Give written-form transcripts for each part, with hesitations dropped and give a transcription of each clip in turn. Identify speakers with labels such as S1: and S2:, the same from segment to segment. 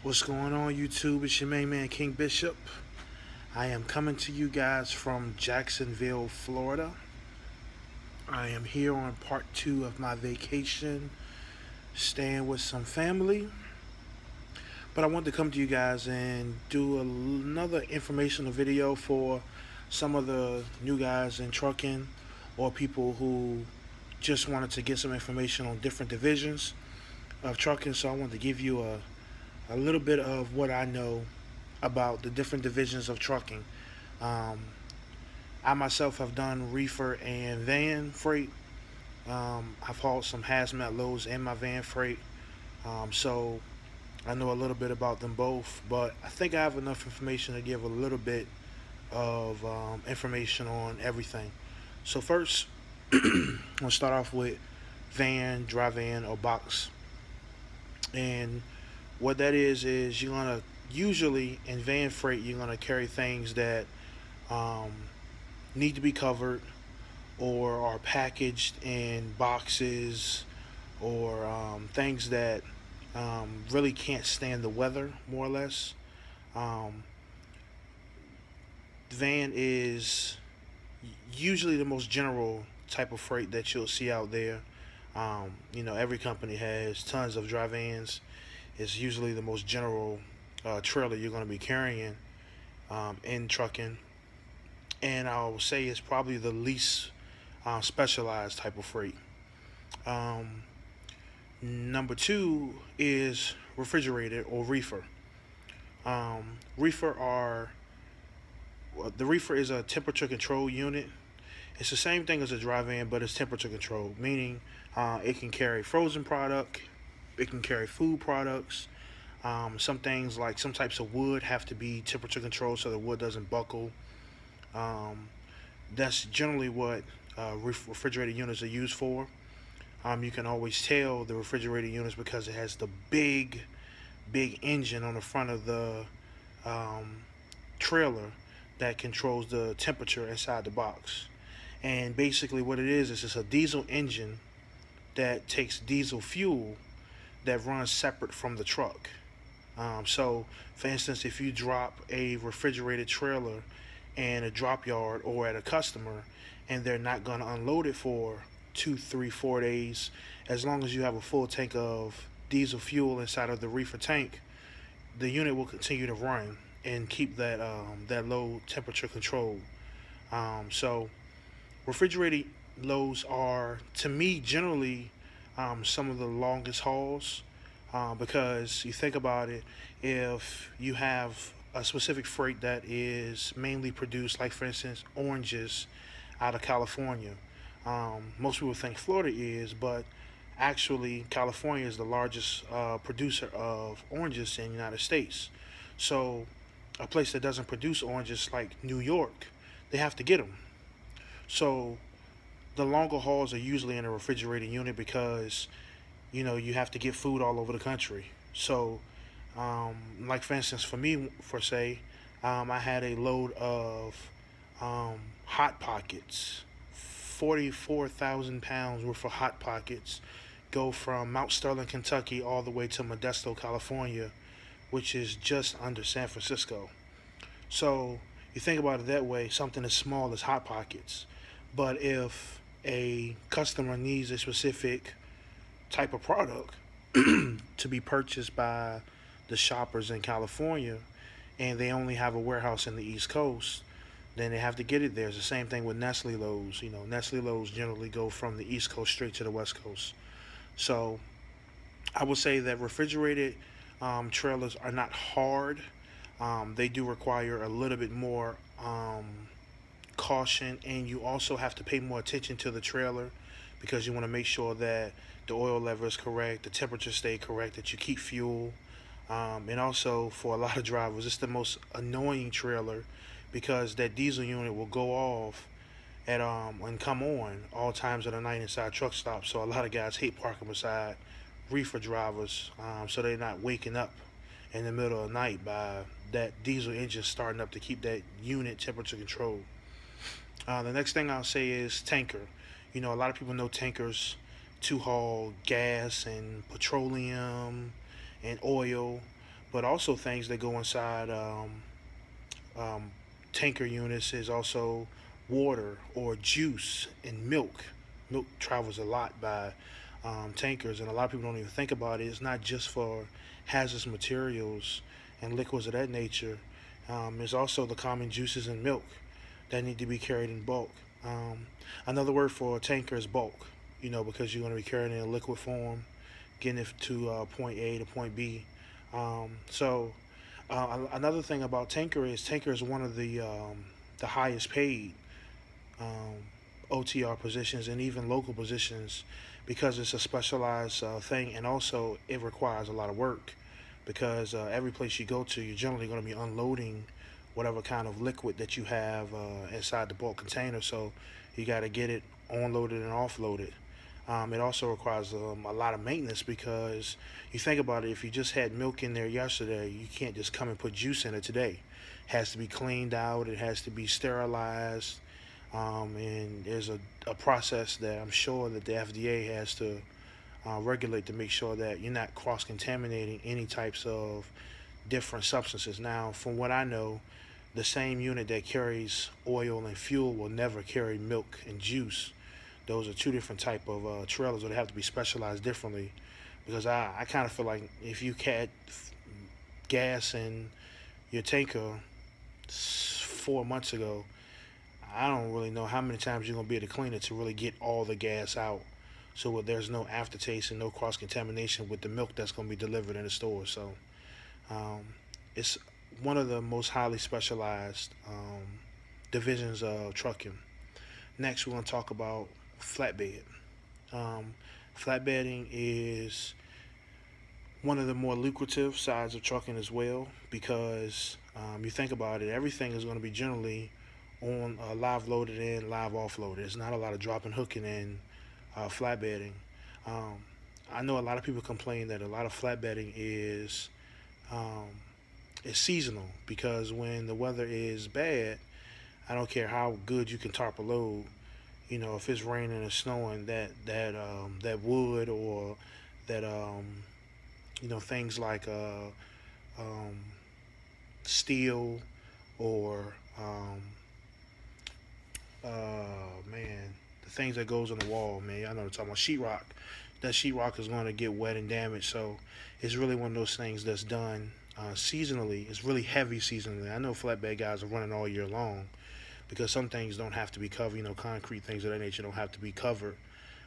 S1: What's going on, YouTube? It's your main man, King Bishop. I am coming to you guys from Jacksonville, Florida. I am here on part two of my vacation, staying with some family. But I wanted to come to you guys and do another informational video for some of the new guys in trucking or people who just wanted to get some information on different divisions of trucking. So I wanted to give you a little bit of what I know about the different divisions of trucking. Um, I myself have done reefer and van freight. I've hauled some hazmat loads in my van freight, so I know a little bit about them both. But I think I have enough information to give a little bit of information on everything. So first, I'm gonna start off with van, dry van, or box. And what that is you're gonna usually in van freight you're gonna carry things that um, need to be covered or are packaged in boxes or things that really can't stand the weather, more or less. Um, Van is usually the most general type of freight that you'll see out there. Every company has tons of dry vans. It's usually the most general trailer you're going to be carrying in trucking. And I'll say it's probably the least specialized type of freight. Um, Number two is refrigerated or reefer. Reefer are the reefer is a temperature control unit. It's the same thing as a dry van, but it's temperature controlled, meaning it can carry frozen product, it can carry food products. Some things like some types of wood have to be temperature controlled so the wood doesn't buckle. Um, that's generally what refrigerated units are used for. You can always tell the refrigerated units because it has the big engine on the front of the um, trailer that controls the temperature inside the box. And basically, what it is it's a diesel engine that takes diesel fuel that runs separate from the truck. So, for instance, if you drop a refrigerated trailer in a drop yard or at a customer, and they're not going to unload it for 2, 3, 4 days, as long as you have a full tank of diesel fuel inside of the reefer tank, the unit will continue to run and keep that low temperature control. So refrigerated loads are, to me, generally some of the longest hauls because you think about it, if you have a specific freight that is mainly produced, like for instance, oranges out of California. Most people think Florida is, but actually, California is the largest producer of oranges in the United States. So, a place that doesn't produce oranges, like New York, they have to get them. So, the longer hauls are usually in a refrigerated unit because you have to get food all over the country. So, like for instance, for me, for say, I had a load of hot pockets, 44,000 pounds worth of hot pockets, go from Mount Sterling, Kentucky, all the way to Modesto, California, which is just under San Francisco. So you think about it that way, something as small as hot pockets. But if a customer needs a specific type of product to be purchased by the shoppers in California and they only have a warehouse in the East Coast, then they have to get it there. It's the same thing with Nestle loads. Nestle loads generally go from the East Coast straight to the West Coast. So I would say that refrigerated trailers are not hard. They do require a little bit more caution, and you also have to pay more attention to the trailer because you want to make sure that the oil level is correct, the temperature stay correct, that you keep fuel. And also, for a lot of drivers, it's the most annoying trailer because that diesel unit will go off at and come on all times of the night inside truck stops. So a lot of guys hate parking beside reefer drivers, so they're not waking up in the middle of the night by that diesel engine starting up to keep that unit temperature controlled. The next thing I'll say is tanker. A lot of people know tankers to haul gas and petroleum and oil, But also things that go inside um, tanker units is also water or juice and milk. Milk travels a lot by tankers, and a lot of people don't even think about it. It's not just for hazardous materials and liquids of that nature. There's also the common juices and milk that need to be carried in bulk. Um, Another word for a tanker is bulk, because you're going to be carrying it in liquid form, getting it to point A to point B. Another thing about tanker is one of the highest paid um, OTR positions and even local positions because it's a specialized thing, and also it requires a lot of work because every place you go to, you're generally going to be unloading whatever kind of liquid that you have inside the bulk container. So you got to get it onloaded and offloaded. It also requires a lot of maintenance because you think about it, if you just had milk in there yesterday, you can't just come and put juice in it today. It has to be cleaned out, it has to be sterilized, and there's a process that I'm sure that the FDA has to regulate to make sure that you're not cross contaminating any types of different substances. Now, from what I know, the same unit that carries oil and fuel will never carry milk and juice. Those are two different type of trailers, or they have to be specialized differently. Because I kind of feel like if you had gas in your tanker 4 months ago, I don't really know how many times you're gonna be able to clean it to really get all the gas out, so there's no aftertaste and no cross contamination with the milk that's gonna be delivered in the store. So um, it's one of the most highly specialized divisions of trucking. Next, we're gonna talk about flatbed. Um, Flatbedding is one of the more lucrative sides of trucking as well because you think about it, everything is going to be generally on live loaded in, live offloaded. There's not a lot of dropping, hooking, and flatbedding. Um, I know a lot of people complain that a lot of flatbedding um, is seasonal because when the weather is bad, I don't care how good you can tarp a load. If it's raining and snowing, that wood or that things like um, steel or man, the things that goes on the wall, man. I know what I'm talking about. Sheetrock. That sheetrock is going to get wet and damaged. So it's really one of those things that's done seasonally. It's really heavy seasonally. I know flatbed guys are running all year long because some things don't have to be covered. Concrete things of that nature don't have to be covered,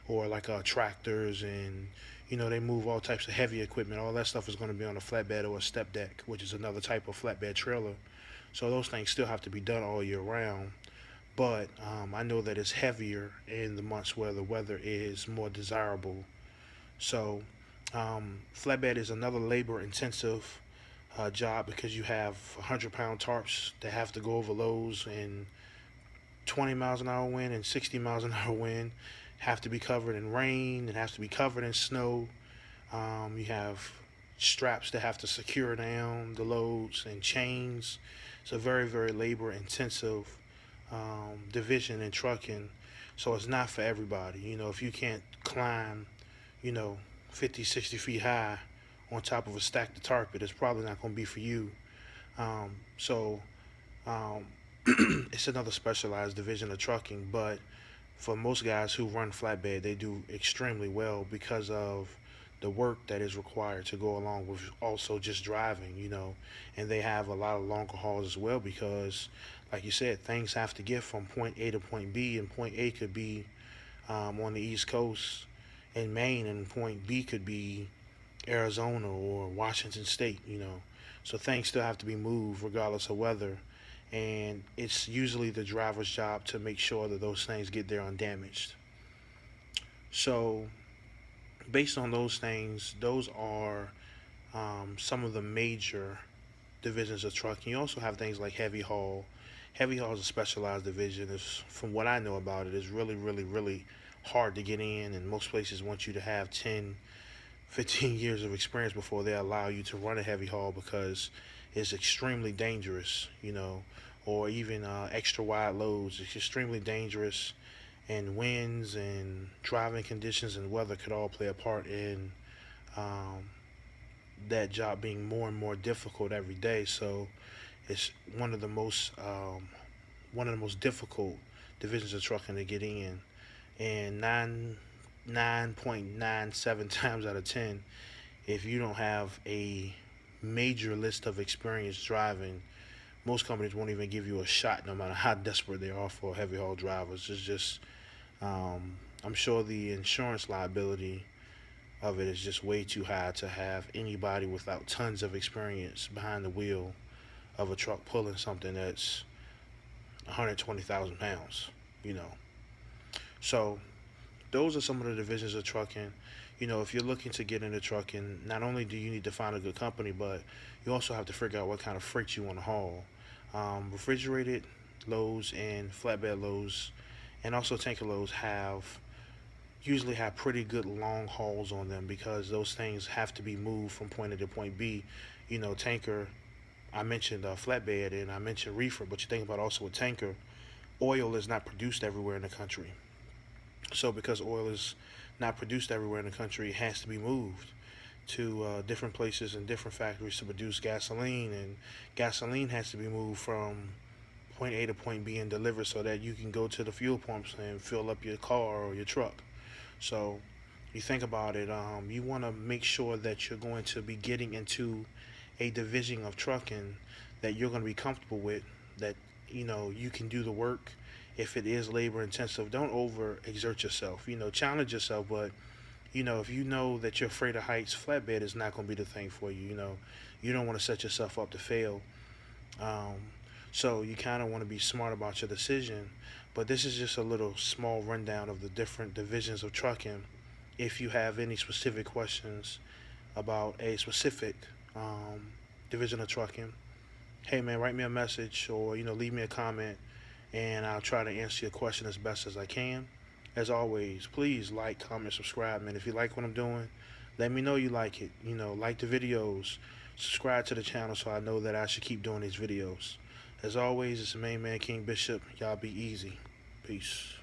S1: or like tractors and they move all types of heavy equipment. All that stuff is going to be on a flatbed or a step deck, which is another type of flatbed trailer. So those things still have to be done all year round. But I know that it's heavier in the months where the weather is more desirable. So flatbed is another labor-intensive job because you have 100-pound tarps that have to go over lows and 20 miles an hour wind and 60 miles an hour wind, have to be covered in rain, it has to be covered in snow. You have straps that have to secure down the loads and chains. It's a very, very labor intensive division in trucking. So it's not for everybody. If you can't climb, you know, 50, 60 feet high on top of a stack of tarp, it's probably not going to be for you. So um, it's another specialized division of trucking, but for most guys who run flatbed, they do extremely well because of the work that is required to go along with also just driving, and they have a lot of longer hauls as well because, like you said, things have to get from point A to point B, and point A could be on the East Coast in Maine, and point B could be Arizona or Washington State. So things still have to be moved regardless of weather, and it's usually the driver's job to make sure that those things get there undamaged. So based on those things, those are some of the major divisions of trucking. You also have things like heavy haul. Heavy haul is a specialized division. From what I know about it, is really, really, really hard to get in, and most places want you to have 10, 15 years of experience before they allow you to run a heavy haul because it's extremely dangerous, or even extra wide loads. It's extremely dangerous, and winds and driving conditions and weather could all play a part in um, that job being more and more difficult every day. So it's one of the most difficult divisions of trucking to get in, and 9.97 times out of 10, if you don't have a major list of experience driving, most companies won't even give you a shot, no matter how desperate they are for heavy haul drivers. It's just, I'm sure the insurance liability of it is just way too high to have anybody without tons of experience behind the wheel of a truck pulling something that's 120,000 pounds, you know. So those are some of the divisions of trucking. If you're looking to get into trucking, not only do you need to find a good company, but you also have to figure out what kind of freight you want to haul. Refrigerated loads and flatbed loads, and also tanker loads usually have pretty good long hauls on them because those things have to be moved from point A to point B. Tanker, I mentioned flatbed and I mentioned reefer, but you think about also a tanker, oil is not produced everywhere in the country. So because oil is not produced everywhere in the country, it has to be moved to different places and different factories to produce gasoline, and gasoline has to be moved from point A to point B and delivered so that you can go to the fuel pumps and fill up your car or your truck. So you think about it, you want to make sure that you're going to be getting into a division of trucking that you're going to be comfortable with, that you can do the work. If it is labor intensive, don't over exert yourself. Challenge yourself, but if you know that you're afraid of heights, flatbed is not going to be the thing for you. You don't want to set yourself up to fail. Um, so you kind of want to be smart about your decision. But this is just a little small rundown of the different divisions of trucking. If you have any specific questions about a specific division of trucking, hey man, write me a message or leave me a comment, and I'll try to answer your question as best as I can. As always, please like, comment, subscribe, man. If you like what I'm doing, let me know you like it. Like the videos, subscribe to the channel so I know that I should keep doing these videos. As always, it's the main man, King Bishop. Y'all be easy. Peace.